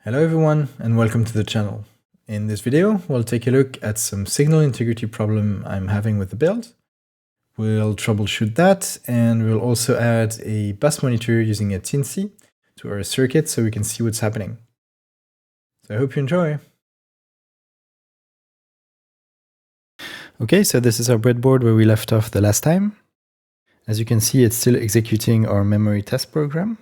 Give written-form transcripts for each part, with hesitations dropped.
Hello everyone and welcome to the channel. In this video, we'll take a look at some signal integrity problem I'm having with the build. We'll troubleshoot that, and we'll also add a bus monitor using a Teensy to our circuit so we can see what's happening. So I hope you enjoy. Okay, so this is our breadboard where we left off the last time. As you can see, it's still executing our memory test program.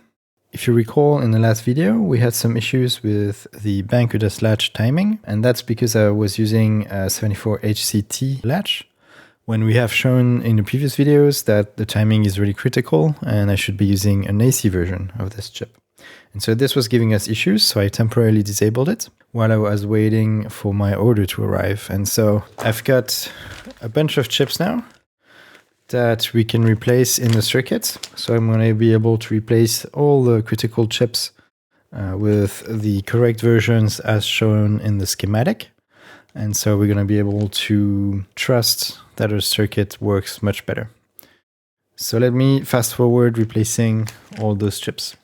If you recall, in the last video, we had some issues with the bank address latch timing, and that's because I was using a 74HCT latch, when we have shown in the previous videos that the timing is really critical and I should be using an AC version of this chip. And so this was giving us issues, so I temporarily disabled it while I was waiting for my order to arrive. And so I've got a bunch of chips now that we can replace in the circuit. So I'm going to be able to replace all the critical chips with the correct versions as shown in the schematic. And so we're going to be able to trust that our circuit works much better. So let me fast forward replacing all those chips.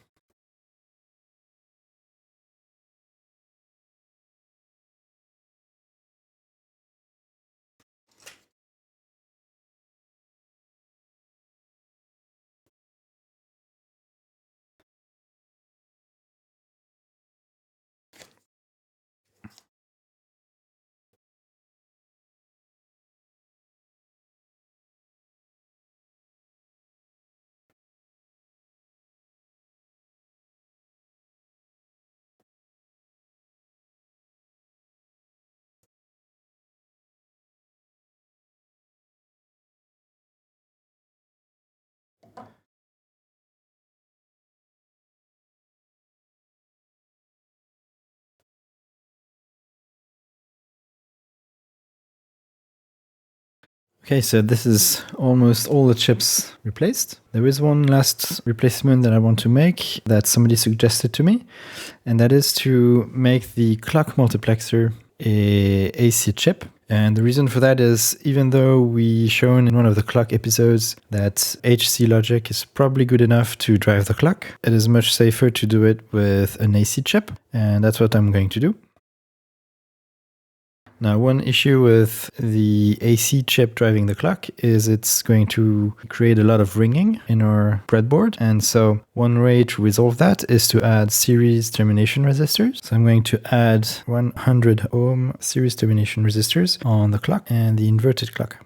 Okay, so this is almost all the chips replaced. There is one last replacement that I want to make that somebody suggested to me, and that is to make the clock multiplexer a AC chip. And the reason for that is, even though we shown in one of the clock episodes that HC logic is probably good enough to drive the clock, it is much safer to do it with an AC chip, and that's what I'm going to do. Now, one issue with the AC chip driving the clock is it's going to create a lot of ringing in our breadboard. And so one way to resolve that is to add series termination resistors. So I'm going to add 100 ohm series termination resistors on the clock and the inverted clock.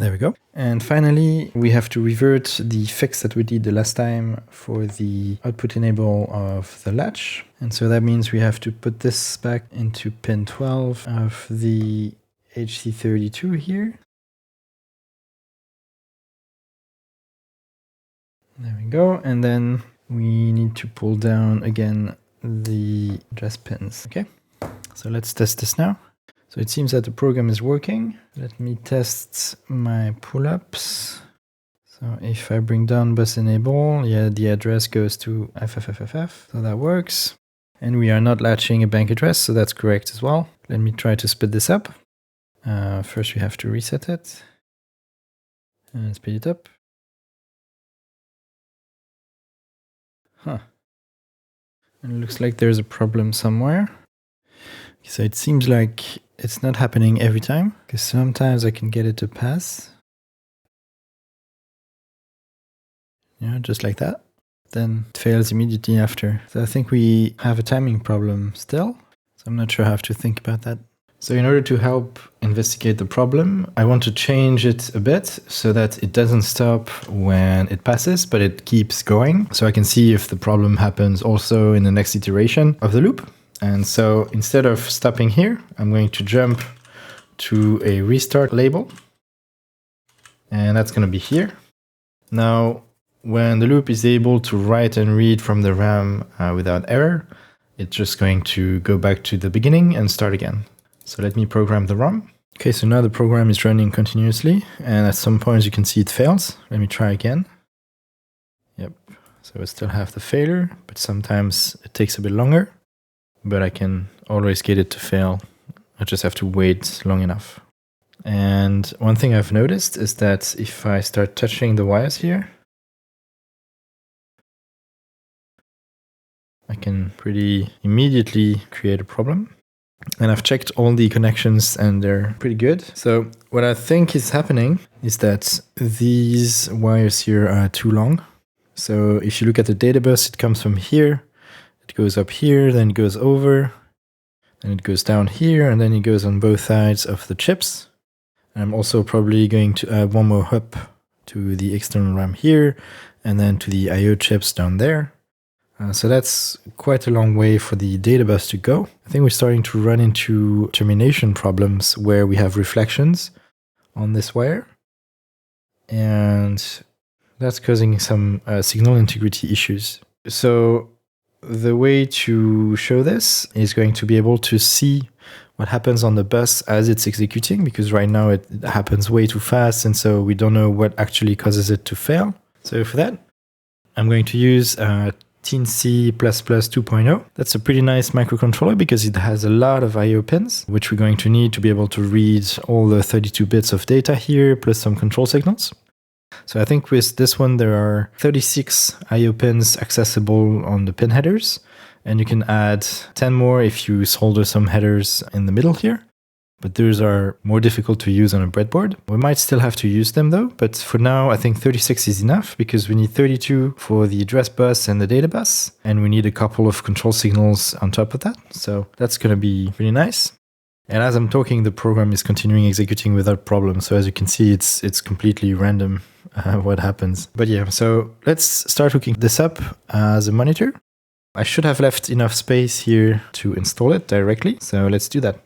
There we go. And finally, we have to revert the fix that we did the last time for the output enable of the latch. And so that means we have to put this back into pin 12 of the HC32 here. There we go. And then we need to pull down again the address pins. Okay, so let's test this now. So it seems that the program is working. Let me test my pull-ups. So if I bring down bus enable, yeah, the address goes to FFFFF, so that works. And we are not latching a bank address, so that's correct as well. Let me try to split this up. First we have to reset it and speed it up. Huh. And it looks like there's a problem somewhere. So it seems like it's not happening every time, because sometimes I can get it to pass. Yeah, just like that. Then it fails immediately after. So I think we have a timing problem still. So I'm not sure how to think about that. So in order to help investigate the problem, I want to change it a bit so that it doesn't stop when it passes, but it keeps going. So I can see if the problem happens also in the next iteration of the loop. And so instead of stopping here, I'm going to jump to a restart label. And that's going to be here. Now, when the loop is able to write and read from the RAM without error, it's just going to go back to the beginning and start again. So let me program the ROM. Okay, so now the program is running continuously. And at some points you can see it fails. Let me try again. Yep, So I still have the failure, but sometimes it takes a bit longer, but I can always get it to fail. I just have to wait long enough. And one thing I've noticed is that if I start touching the wires here, I can pretty immediately create a problem. And I've checked all the connections and they're pretty good. So what I think is happening is that these wires here are too long. So if you look at the data bus, it comes from here, it goes up here, then it goes over, and it goes down here, and then it goes on both sides of the chips. And I'm also probably going to add one more hub to the external RAM here, and then to the I/O chips down there. So that's quite a long way for the data bus to go. I think we're starting to run into termination problems where we have reflections on this wire. And that's causing some signal integrity issues. So the way to show this is going to be able to see what happens on the bus as it's executing, because right now it happens way too fast, and so we don't know what actually causes it to fail. So for that, I'm going to use Teensy++ 2.0. That's a pretty nice microcontroller because it has a lot of I/O pins, which we're going to need to be able to read all the 32 bits of data here, plus some control signals. So I think with this one, there are 36 I/O pins accessible on the pin headers, and you can add 10 more if you solder some headers in the middle here. But those are more difficult to use on a breadboard. We might still have to use them though, but for now I think 36 is enough because we need 32 for the address bus and the data bus, and we need a couple of control signals on top of that. So that's going to be really nice. And as I'm talking, the program is continuing executing without problem. So as you can see, it's completely random what happens. But yeah, so let's start hooking this up as a monitor. I should have left enough space here to install it directly. So let's do that.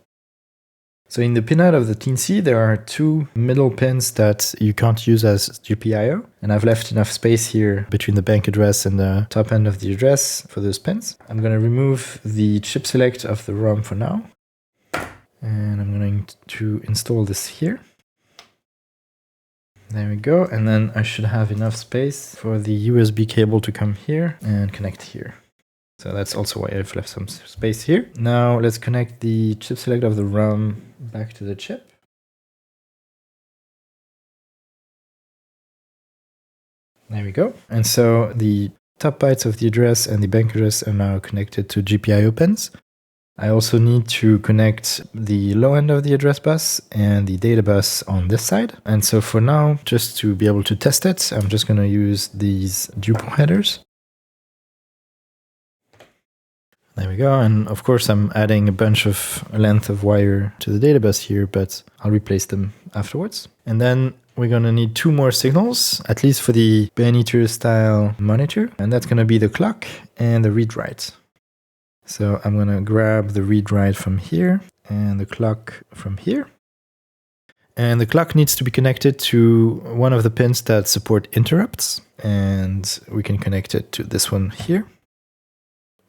So in the pinout of the Teensy, there are two middle pins that you can't use as GPIO. And I've left enough space here between the bank address and the top end of the address for those pins. I'm going to remove the chip select of the ROM for now. And I'm going to install this here. There we go. And then I should have enough space for the USB cable to come here and connect here. So that's also why I've left some space here. Now let's connect the chip select of the ROM back to the chip. There we go. And so the top bytes of the address and the bank address are now connected to GPIO pins. I also need to connect the low end of the address bus and the data bus on this side. And so for now, just to be able to test it, I'm just going to use these duple headers. There we go. And of course, I'm adding a bunch of length of wire to the data bus here, but I'll replace them afterwards. And then we're going to need two more signals, at least for the Bennett style monitor. And that's going to be the clock and the read-write. So I'm going to grab the read-write from here and the clock from here. And the clock needs to be connected to one of the pins that support interrupts. And we can connect it to this one here.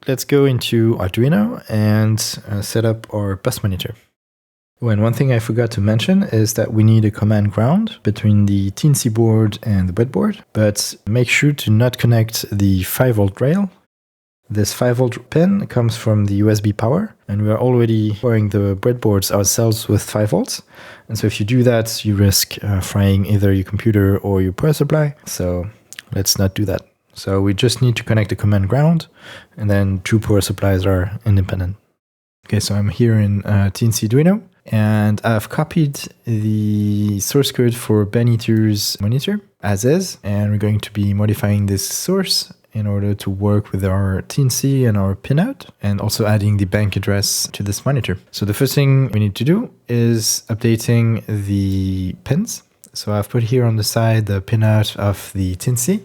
Let's go into Arduino and set up our bus monitor. Oh, and one thing I forgot to mention is that we need a command ground between the Teensy board and the breadboard, but make sure to not connect the 5V rail. This 5V pin comes from the USB power, and we are already powering the breadboards ourselves with 5V. And so if you do that, you risk frying either your computer or your power supply. So let's not do that. So we just need to connect the command ground, and then two power supplies are independent. Okay, so I'm here in Teensy Arduino, and I've copied the source code for Bennetter's monitor as is, and we're going to be modifying this source in order to work with our Teensy and our pinout, and also adding the bank address to this monitor. So the first thing we need to do is updating the pins. So I've put here on the side the pinout of the Teensy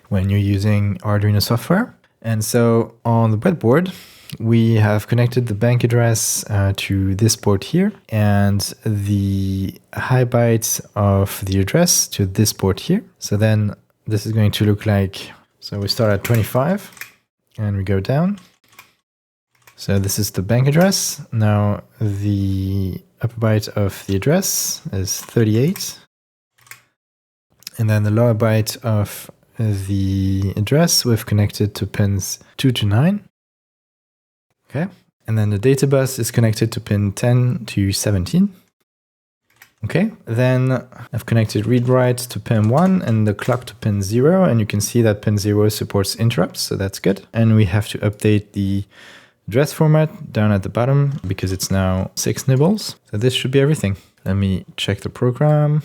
when you're using Arduino software. And so on the breadboard, we have connected the bank address to this port here, and the high bytes of the address to this port here. So then this is going to look like, so we start at 25 and we go down. So this is the bank address. Now the upper byte of the address is 38. And then the lower byte of the address, we've connected to pins 2 to 9. Okay. And then the data bus is connected to pin 10 to 17. Okay, then I've connected read-write to pin 1 and the clock to pin 0, and you can see that pin 0 supports interrupts, so that's good. And we have to update the address format down at the bottom because it's now 6 nibbles. So this should be everything. Let me check the program.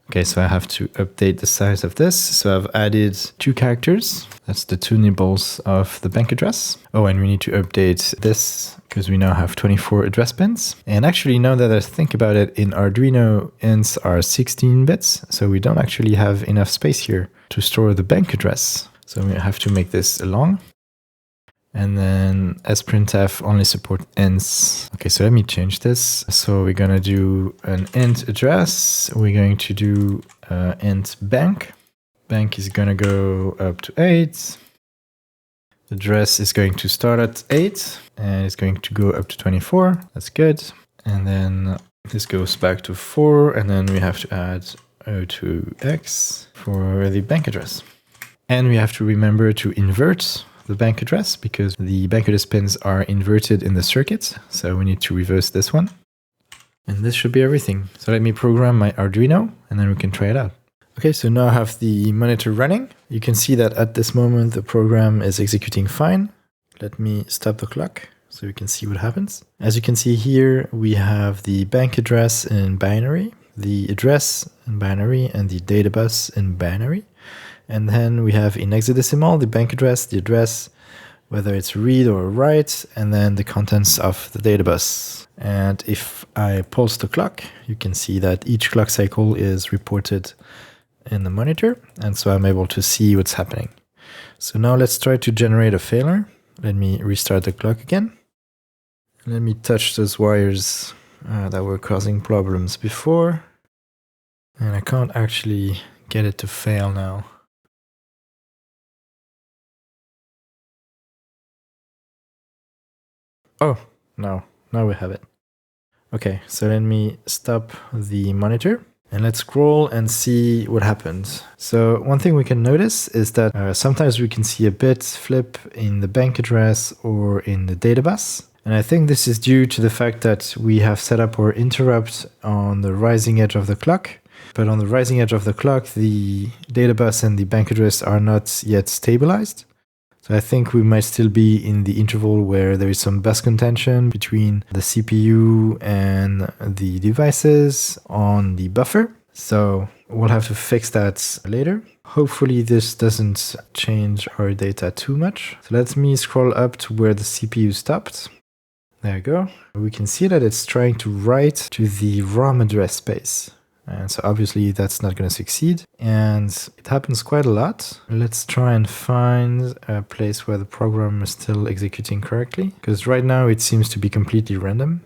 Okay, so I have to update the size of this. So I've added 2 characters. That's the 2 nibbles of the bank address. Oh, and we need to update this because we now have 24 address pins. And actually, now that I think about it, in Arduino, ints are 16 bits. So we don't actually have enough space here to store the bank address. So we have to make this long. And then sprintf only support ints. Okay, so let me change this. So we're gonna do an int address. We're going to do int bank. Bank is gonna go up to 8. Address is going to start at 8 and it's going to go up to 24. That's good. And then this goes back to 4, and then we have to add O2X for the bank address. And we have to remember to invert the bank address because the bank address pins are inverted in the circuit. So we need to reverse this one. And this should be everything. So let me program my Arduino and then we can try it out. Okay, so now I have the monitor running. You can see that at this moment the program is executing fine. Let me stop the clock so you can see what happens. As you can see here, we have the bank address in binary, the address in binary, and the data bus in binary. And then we have in hexadecimal the bank address, the address, whether it's read or write, and then the contents of the data bus. And if I pulse the clock, you can see that each clock cycle is reported in the monitor. And so I'm able to see what's happening. So now let's try to generate a failure. Let me restart the clock again. Let me touch those wires that were causing problems before. And I can't actually get it to fail now. Oh, no, now we have it. Okay, so let me stop the monitor and let's scroll and see what happens. So one thing we can notice is that sometimes we can see a bit flip in the bank address or in the data bus. And I think this is due to the fact that we have set up our interrupt on the rising edge of the clock. But on the rising edge of the clock, the data bus and the bank address are not yet stabilized. So I think we might still be in the interval where there is some bus contention between the CPU and the devices on the buffer. So we'll have to fix that later. Hopefully this doesn't change our data too much. So let me scroll up to where the CPU stopped. There we go. We can see that it's trying to write to the ROM address space. And so obviously that's not going to succeed. And it happens quite a lot. Let's try and find a place where the program is still executing correctly. Because right now it seems to be completely random.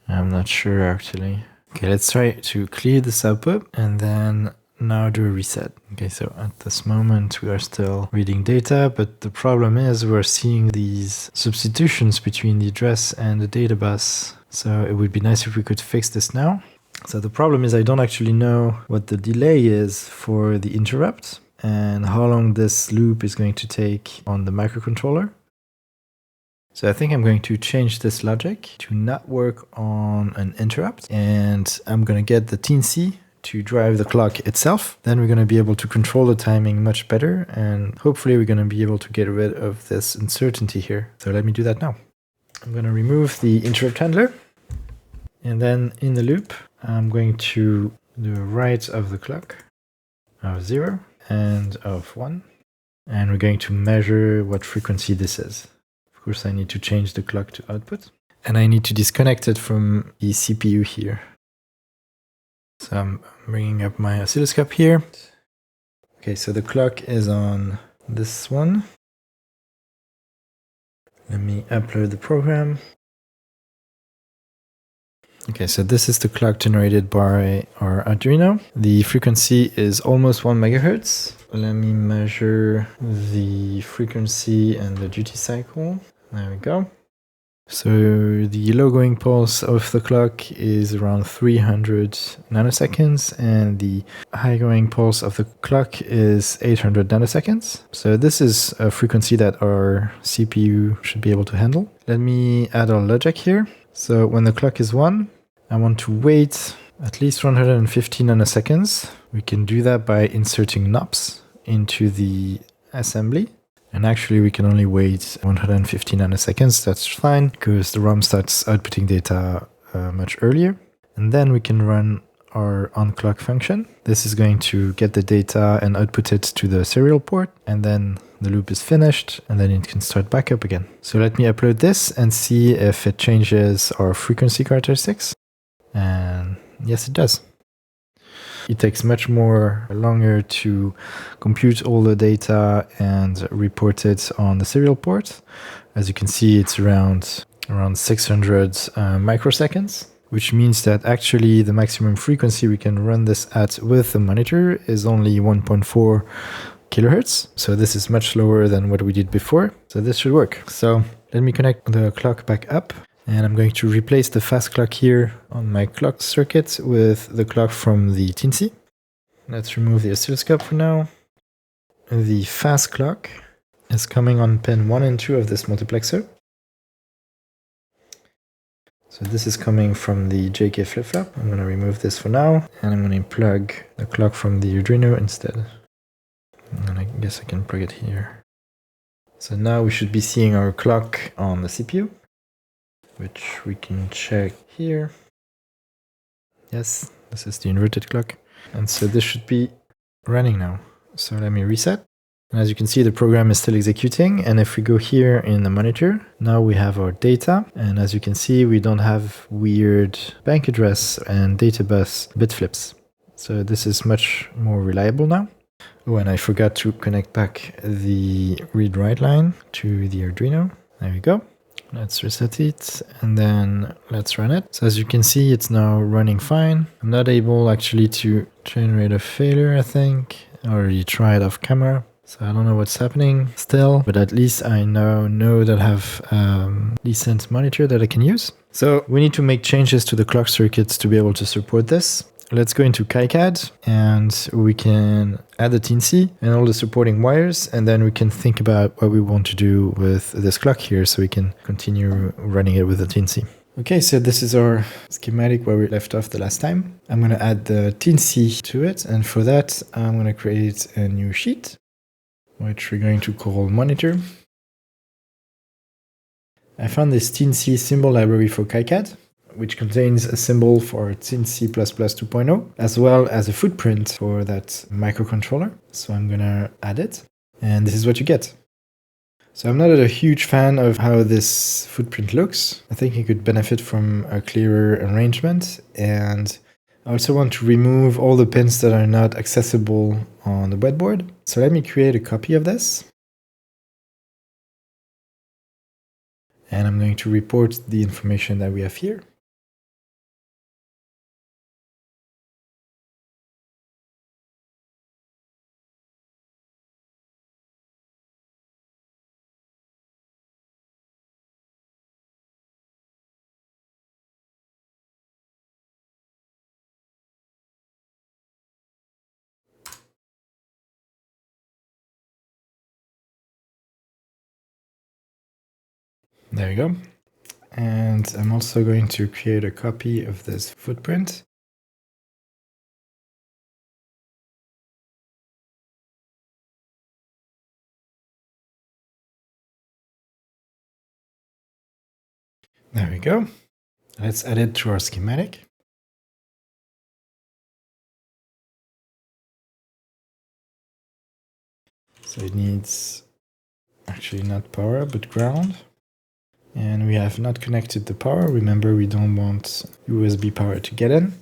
I'm not sure actually. Okay, let's try to clear this output and then now do a reset. Okay, so at this moment we are still reading data, but the problem is we're seeing these substitutions between the address and the data bus. So it would be nice if we could fix this now. So the problem is I don't actually know what the delay is for the interrupt and how long this loop is going to take on the microcontroller. So I think I'm going to change this logic to not work on an interrupt, and I'm going to get the Teensy to drive the clock itself. Then we're going to be able to control the timing much better, and hopefully we're going to be able to get rid of this uncertainty here. So let me do that now. I'm going to remove the interrupt handler, and then in the loop I'm going to do a write of the clock of 0 and of 1, and we're going to measure what frequency this is. Of course I need to change the clock to output, and I need to disconnect it from the CPU here. So I'm bringing up my oscilloscope here. Okay, so the clock is on this one. Let me upload the program. Okay, so this is the clock generated by our Arduino. The frequency is almost 1 megahertz. Let me measure the frequency and the duty cycle. There we go. So the low going pulse of the clock is around 300 nanoseconds, and the high going pulse of the clock is 800 nanoseconds. So this is a frequency that our CPU should be able to handle. Let me add our logic here. So when the clock is 1, I want to wait at least 150 nanoseconds. We can do that by inserting NOPs into the assembly. And actually we can only wait 150 nanoseconds, that's fine, because the ROM starts outputting data much earlier. And then we can run our onClock function. This is going to get the data and output it to the serial port, and then the loop is finished, and then it can start back up again. So let me upload this and see if it changes our frequency characteristics. And yes, it does. It takes much more longer to compute all the data and report it on the serial port. As you can see, it's around 600 microseconds, which means that actually the maximum frequency we can run this at with the monitor is only 1.4 kilohertz. So this is much lower than what we did before. So this should work. So let me connect the clock back up. And I'm going to replace the fast clock here on my clock circuit with the clock from the Teensy. Let's remove the oscilloscope for now. The fast clock is coming on pin 1 and 2 of this multiplexer. So this is coming from the JK flip-flop. I'm going to remove this for now, and I'm going to plug the clock from the Arduino instead. And I guess I can plug it here. So now we should be seeing our clock on the CPU, which we can check here. Yes, this is the inverted clock. And so this should be running now. So let me reset. And as you can see, the program is still executing. And if we go here in the monitor, now we have our data. And as you can see, we don't have weird bank address and data bus bit flips. So this is much more reliable now. Oh, and I forgot to connect back the read-write line to the Arduino. There we go. Let's reset it, and then let's run it. So as you can see, it's now running fine. I'm not able actually to generate a failure, I think. I already tried off camera, so I don't know what's happening still, but at least I now know that I have a decent monitor that I can use. So we need to make changes to the clock circuits to be able to support this. Let's go into KiCad, and we can add the Teensy and all the supporting wires, and then we can think about what we want to do with this clock here so we can continue running it with the Teensy. Okay, so this is our schematic where we left off the last time. I'm going to add the Teensy to it, and for that I'm going to create a new sheet, which we're going to call monitor. I found this Teensy symbol library for KiCad, which contains a symbol for Teensy++ 2.0, as well as a footprint for that microcontroller. So I'm gonna add it, and this is what you get. So I'm not a huge fan of how this footprint looks. I think it could benefit from a clearer arrangement, and I also want to remove all the pins that are not accessible on the breadboard. So let me create a copy of this. And I'm going to report the information that we have here. There we go. And I'm also going to create a copy of this footprint. There we go. Let's add it to our schematic. So it needs actually not power, but ground. And we have not connected the power. Remember, we don't want USB power to get in.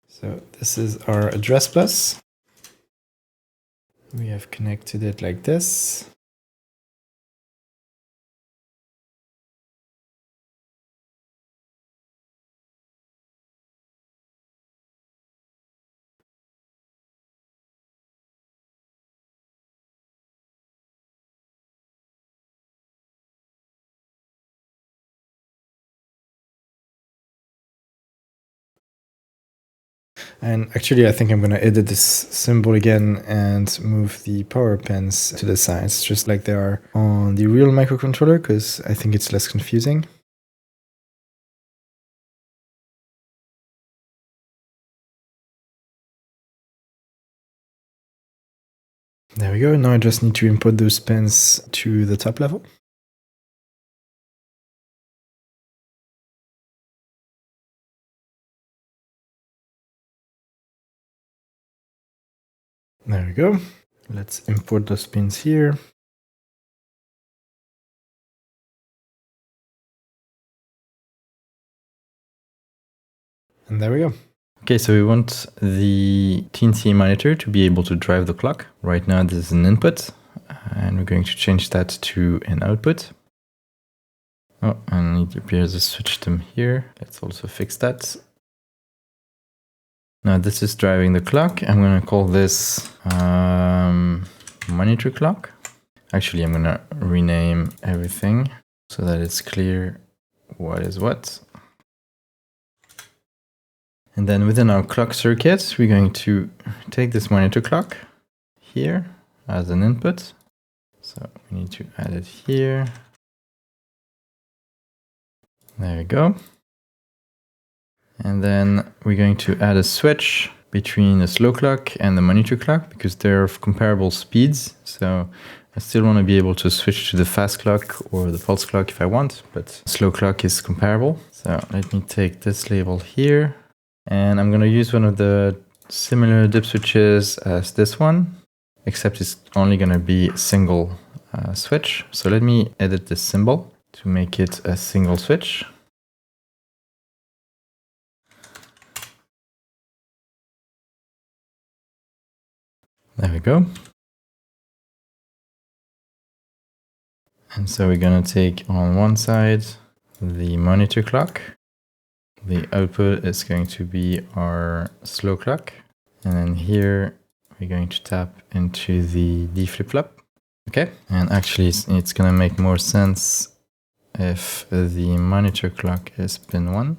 So this is our address bus. We have connected it like this. And actually, I think I'm going to edit this symbol again and move the power pins to the sides, just like they are on the real microcontroller, because I think it's less confusing. There we go. Now I just need to input those pins to the top level. There we go. Let's import those pins here. And there we go. Okay, so we want the Teensy monitor to be able to drive the clock. Right now this is an input, and we're going to change that to an output. Oh, and it appears a switch term here. Let's also fix that. Now this is driving the clock. I'm going to call this monitor clock. Actually, I'm going to rename everything so that it's clear what is what. And then within our clock circuit, we're going to take this monitor clock here as an input. So we need to add it here. There we go. And then we're going to add a switch between the slow clock and the monitor clock because they're of comparable speeds. So I still want to be able to switch to the fast clock or the pulse clock if I want, but slow clock is comparable. So let me take this label here. And I'm going to use one of the similar dip switches as this one, except it's only going to be a single switch. So let me edit this symbol to make it a single switch. There we go. And so we're going to take on one side the monitor clock. The output is going to be our slow clock. And then here we're going to tap into the D flip-flop. Okay. And actually it's going to make more sense if the monitor clock is pin 1.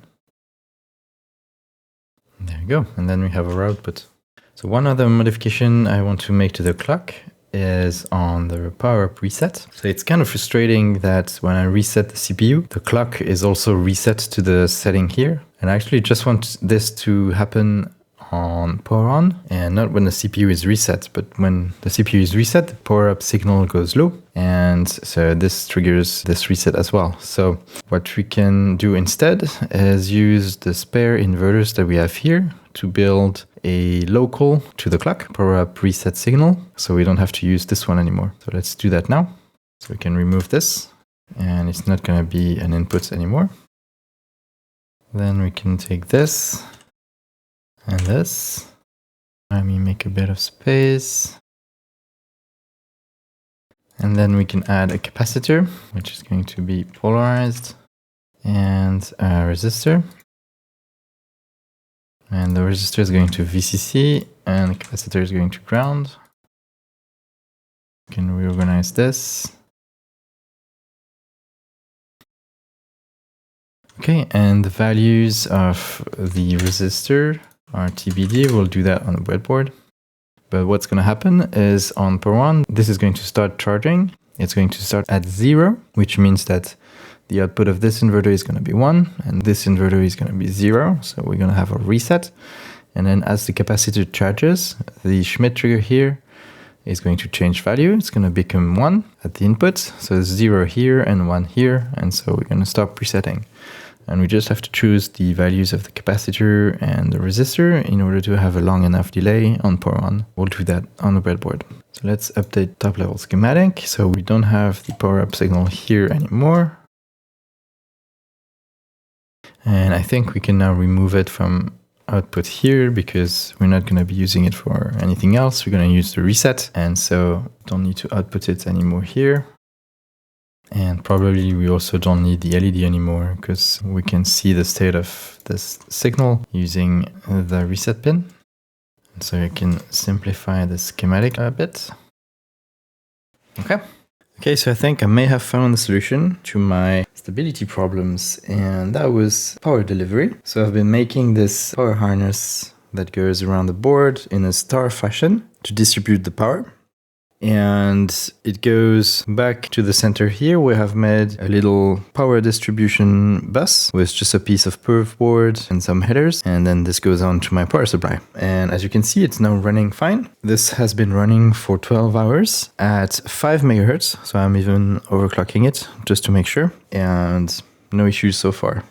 There we go. And then we have our output. So one other modification I want to make to the clock is on the power up reset. So it's kind of frustrating that when I reset the CPU, the clock is also reset to the setting here. And I actually just want this to happen on power on and not when the CPU is reset, but when the CPU is reset, the power up signal goes low. And so this triggers this reset as well. So what we can do instead is use the spare inverters that we have here to build a local to the clock power up reset signal. So we don't have to use this one anymore. So let's do that now. So we can remove this and it's not going to be an input anymore. Then we can take this and this. Let me make a bit of space. And then we can add a capacitor, which is going to be polarized, and a resistor. And the resistor is going to VCC, and the capacitor is going to ground. We can reorganize this. Okay, and the values of the resistor are TBD. We'll do that on the breadboard. But what's going to happen is on power on, this is going to start charging. It's going to start at 0, which means that the output of this inverter is going to be 1, and this inverter is going to be 0. So we're going to have a reset. And then as the capacitor charges, the Schmidt trigger here is going to change value. It's going to become 1 at the input. So it's 0 here and 1 here. And so we're going to stop presetting. And we just have to choose the values of the capacitor and the resistor in order to have a long enough delay on power on. We'll do that on the breadboard. So let's update top level schematic. So we don't have the power up signal here anymore. And I think we can now remove it from output here because we're not going to be using it for anything else. We're going to use the reset. And so don't need to output it anymore here. And probably we also don't need the LED anymore because we can see the state of this signal using the reset pin. And so you can simplify the schematic a bit. Okay, so I think I may have found the solution to my stability problems, and that was power delivery. So I've been making this power harness that goes around the board in a star fashion to distribute the power. And it goes back to the center here. We have made a little power distribution bus with just a piece of perf board and some headers. And then this goes on to my power supply. And as you can see, it's now running fine. This has been running for 12 hours at 5 megahertz. So I'm even overclocking it just to make sure. And no issues so far.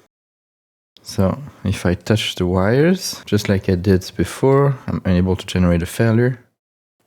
So if I touch the wires, just like I did before, I'm unable to generate a failure.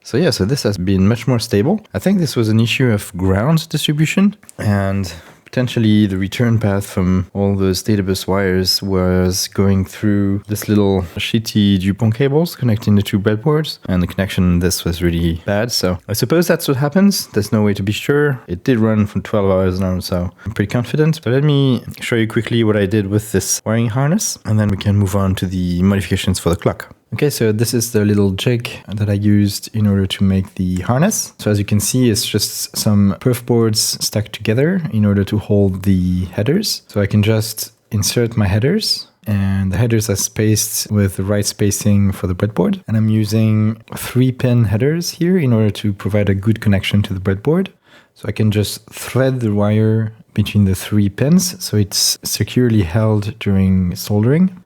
So yeah, so this has been much more stable. I think this was an issue of ground distribution, and potentially the return path from all those databus wires was going through this little shitty DuPont cables connecting the two breadboards, and the connection in this was really bad. So I suppose that's what happens. There's no way to be sure. It did run for 12 hours now, so I'm pretty confident. But let me show you quickly what I did with this wiring harness, and then we can move on to the modifications for the clock. Okay, so this is the little jig that I used in order to make the harness. So as you can see, it's just some perf boards stuck together in order to hold the headers. So I can just insert my headers, and the headers are spaced with the right spacing for the breadboard. And I'm using 3-pin headers here in order to provide a good connection to the breadboard. So I can just thread the wire between the 3 pins so it's securely held during soldering.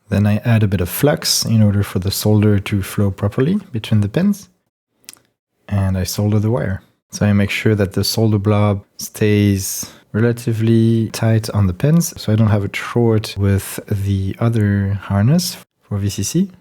Then I add a bit of flux in order for the solder to flow properly between the pins. And I solder the wire. So I make sure that the solder blob stays relatively tight on the pins, so I don't have it short with the other harness for VCC.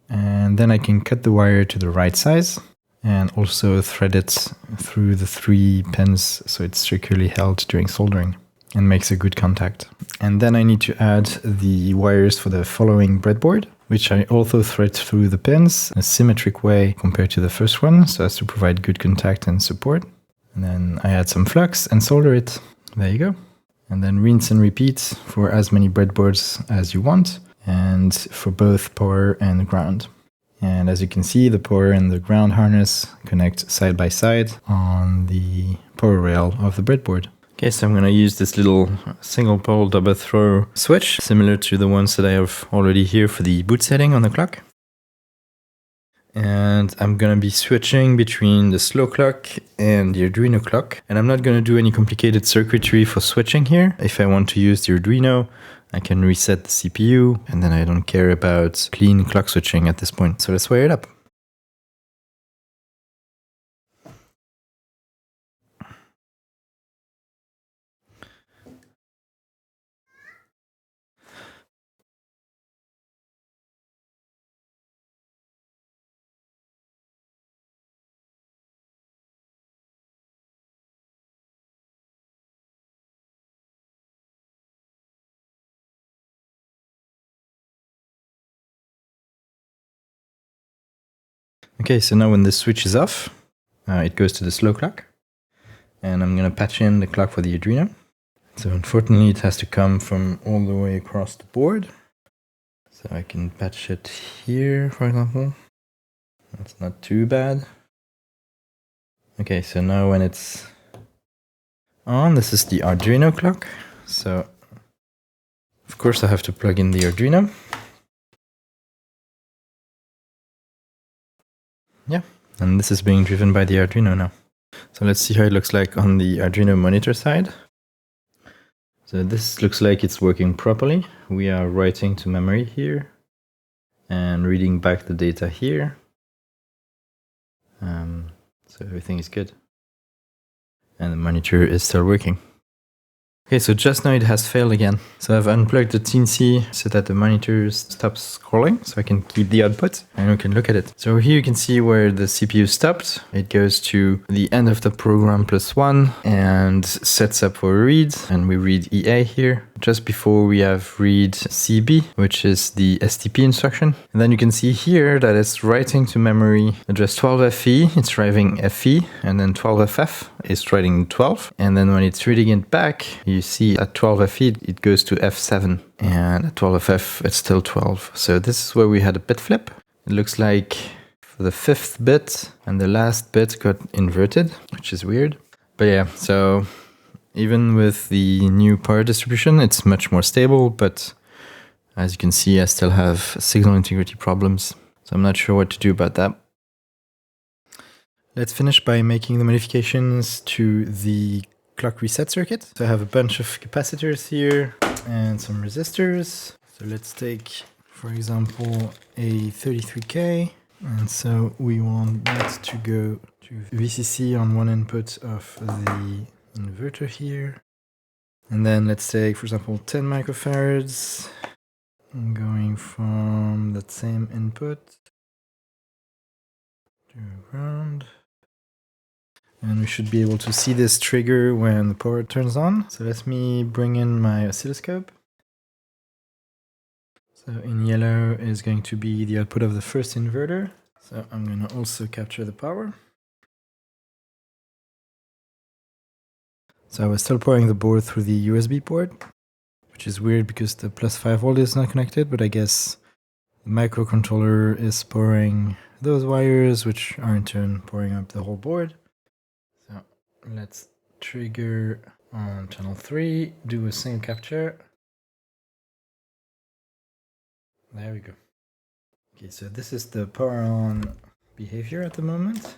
And then I can cut the wire to the right size and also thread it through the 3 pins so it's securely held during soldering and makes a good contact. And then I need to add the wires for the following breadboard, which I also thread through the pins in a symmetric way compared to the first one, so as to provide good contact and support. And then I add some flux and solder it. There you go. And then rinse and repeat for as many breadboards as you want, and for both power and ground. And as you can see, the power and the ground harness connect side by side on the power rail of the breadboard. Okay, so I'm going to use this little single pole double throw switch, similar to the ones that I have already here for the boot setting on the clock. And I'm going to be switching between the slow clock and the Arduino clock. And I'm not going to do any complicated circuitry for switching here. If I want to use the Arduino, I can reset the CPU, and then I don't care about clean clock switching at this point. So let's wire it up. Okay, so now when the switch is off, it goes to the slow clock. And I'm going to patch in the clock for the Arduino. So unfortunately, it has to come from all the way across the board. So I can patch it here, for example. That's not too bad. Okay, so now when it's on, this is the Arduino clock. So, of course, I have to plug in the Arduino. Yeah, and this is being driven by the Arduino now. So let's see how it looks like on the Arduino monitor side. So this looks like it's working properly. We are writing to memory here and reading back the data here. So everything is good. And the monitor is still working. Okay, so just now it has failed again. So I've unplugged the Teensy so that the monitor stops scrolling, so I can keep the output and we can look at it. So here you can see where the CPU stopped. It goes to the end of the program +1 and sets up for a read, and we read EA here. Just before we have read CB, which is the STP instruction. And then you can see here that it's writing to memory address 12FE, it's writing FE, and then 12FF is writing 12. And then when it's reading it back, you see at 12FE it goes to F7, and at 12FF it's still 12. So this is where we had a bit flip. It looks like for the 5th bit and the last bit got inverted, which is weird. But yeah, so even with the new power distribution, it's much more stable, but As you can see, I still have signal integrity problems, so I'm not sure what to do about that. Let's finish by making the modifications to the clock reset circuit. So I have a bunch of capacitors here and some resistors. So let's take, for example, a 33K. And so we want that to go to VCC on one input of the inverter here. And then let's take, for example, 10 microfarads. I'm going from that same input to ground. And we should be able to see this trigger when the power turns on. So let me bring in my oscilloscope. So in yellow is going to be the output of the first inverter. So I'm going to also capture the power. So I was still powering the board through the USB port, which is weird because the plus 5 volt is not connected, but I guess the microcontroller is powering those wires, which are in turn powering up the whole board. So let's trigger on channel 3, do a single capture. There we go. Okay, so this is the power on behavior at the moment.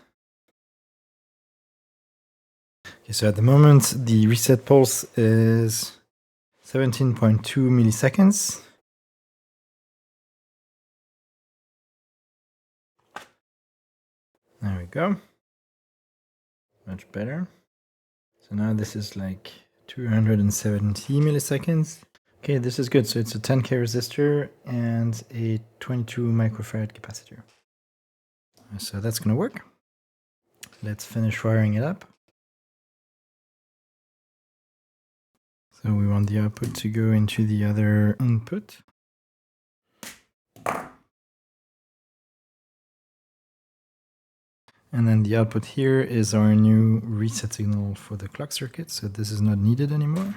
Okay, so at the moment the reset pulse is 17.2 milliseconds. There we go. Much better. So now this is like 270 milliseconds. Okay, this is good. So it's a 10K resistor and a 22 microfarad capacitor. So that's going to work. Let's finish wiring it up. So we want the output to go into the other input. And then the output here is our new reset signal for the clock circuit. So this is not needed anymore.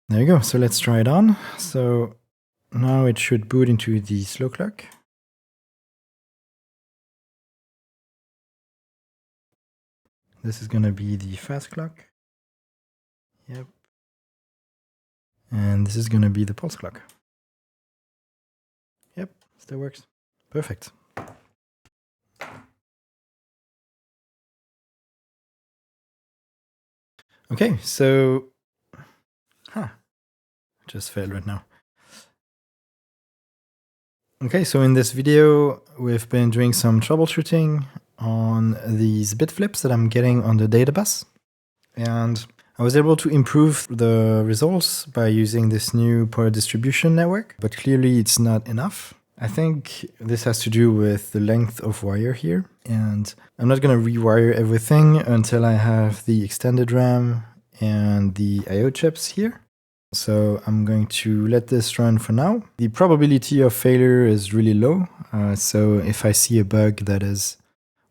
There you go. So let's try it on. So now it should boot into the slow clock. This is going to be the fast clock. Yep. And this is going to be the pulse clock. Yep, still works. Perfect. Okay, so just failed right now. Okay, so in this video, we've been doing some troubleshooting on these bit flips that I'm getting on the data bus. And I was able to improve the results by using this new power distribution network, but clearly it's not enough. I think this has to do with the length of wire here. And I'm not going to rewire everything until I have the extended RAM and the I/O chips here. So I'm going to let this run for now. The probability of failure is really low. So if I see a bug that is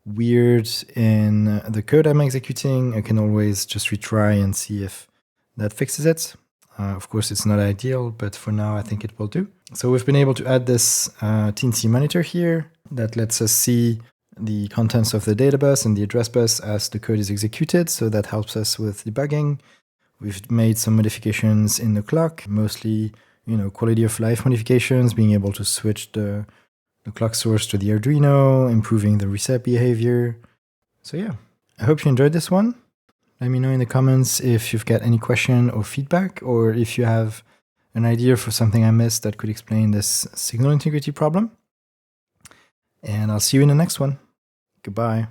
weird in the code I'm executing, I can always just retry and see if that fixes it. Of course, it's not ideal, but for now, I think it will do. So we've been able to add this Teensy monitor here that lets us see the contents of the data bus and the address bus as the code is executed. So that helps us with debugging. We've made some modifications in the clock, mostly, quality of life modifications, being able to switch the clock source to the Arduino, improving the reset behavior. So yeah, I hope you enjoyed this one. Let me know in the comments if you've got any question or feedback, or if you have an idea for something I missed that could explain this signal integrity problem. And I'll see you in the next one. Goodbye.